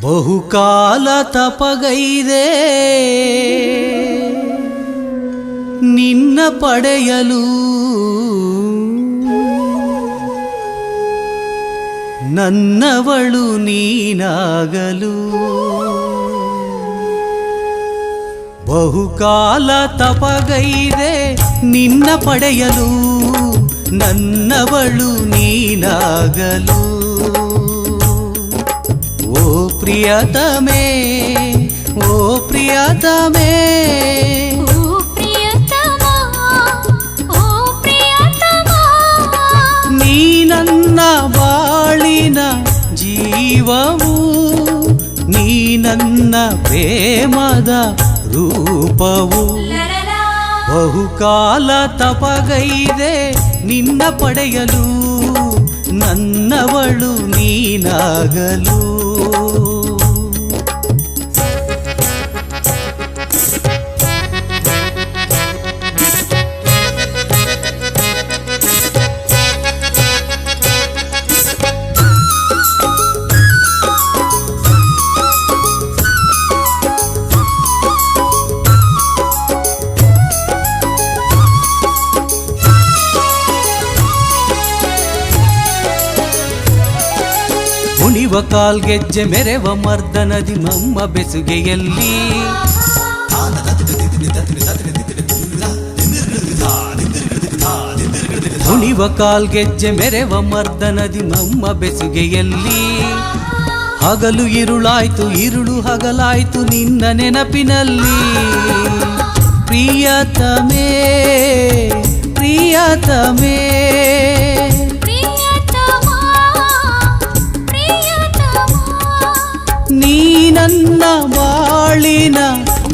ಬಹುಕಾಲ ತಪಗೈದೆ ನಿನ್ನ ಪಡೆಯಲು ನನ್ನವಳು ನೀನಾಗಲು ಬಹುಕಾಲ ತಪಗೈದೆ ನಿನ್ನ ಪಡೆಯಲು ನನ್ನವಳು ನೀನಾಗಲು ಓ ಪ್ರಿಯತಮೇ ಓ ಪ್ರಿಯತಮೇ ನೀ ನನ್ನ ಬಾಳಿನ ಜೀವವು ನೀ ನನ್ನ ಪ್ರೇಮದ ರೂಪವು ಬಹುಕಾಲ ತಪಗೈದೆ ನಿನ್ನ ಪಡೆಯಲು ನನ್ನವಳು ನೀನಾಗಲು ಕುಣಿವ ಕಾಲ್ಗೆಜ್ಜೆ ಮೆರೆವ ಮರ್ದನದಿ ನಮ್ಮ ಬೆಸುಗೆಯಲ್ಲಿ ಕುಣಿವ ಕಾಲ್ಗೆಜ್ಜೆ ಮೆರೆವ ಮರ್ದನದಿ ನಮ್ಮ ಬೆಸುಗೆಯಲ್ಲಿ ಹಗಲು ಇರುಳಾಯ್ತು ಇರುಳು ಹಗಲಾಯ್ತು ನಿನ್ನ ನೆನಪಿನಲ್ಲಿ ಪ್ರಿಯತಮೇ ಪ್ರಿಯತಮೇ ನೀ ನನ್ನ ಬಾಳಿನ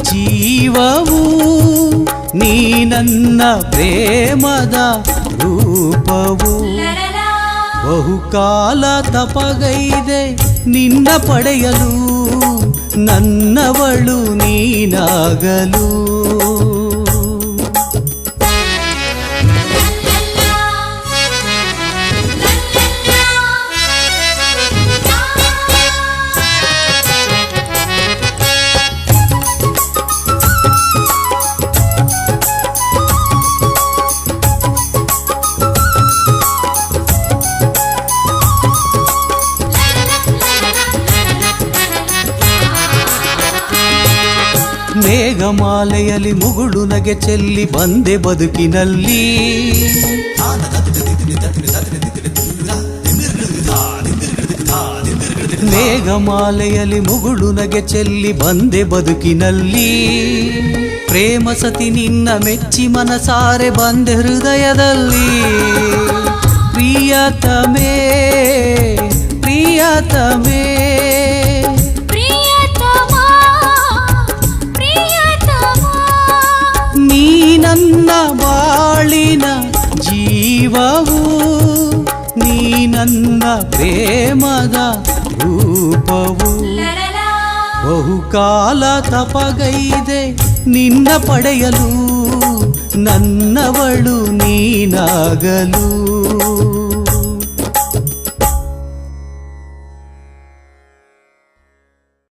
ಜೀವವು ನೀ ನನ್ನ ಪ್ರೇಮದ ರೂಪವು ಬಹುಕಾಲ ತಪಗೈದೆ ನಿನ್ನ ಪಡೆಯಲು ನನ್ನವಳು ನೀನಾಗಲು ಮೇಘಮಾಲೆಯಲ್ಲಿ ಮುಗುಳು ನಗೆ ಚೆಲ್ಲಿ ಬಂದೆ ಬದುಕಿನಲ್ಲಿ ಮೇಘಮಾಲೆಯಲ್ಲಿ ಮುಗುಳು ನಗೆ ಚೆಲ್ಲಿ ಬಂದೆ ಬದುಕಿನಲ್ಲಿ ಪ್ರೇಮ ಸತಿ ನಿನ್ನ ಮೆಚ್ಚಿ ಮನಸಾರೆ ಬಂದೆ ಹೃದಯದಲ್ಲಿ ಪ್ರಿಯತಮೇ ಪ್ರಿಯತಮೇ ನೀ ನನ್ನ ಬಾಳಿನ ಜೀವವು ನೀ ನನ್ನ ಪ್ರೇಮದ ರೂಪವು ಬಹುಕಾಲ ತಪಗೈದೆ ನಿನ್ನ ಪಡೆಯಲು ನನ್ನವಳು ನೀನಾಗಲು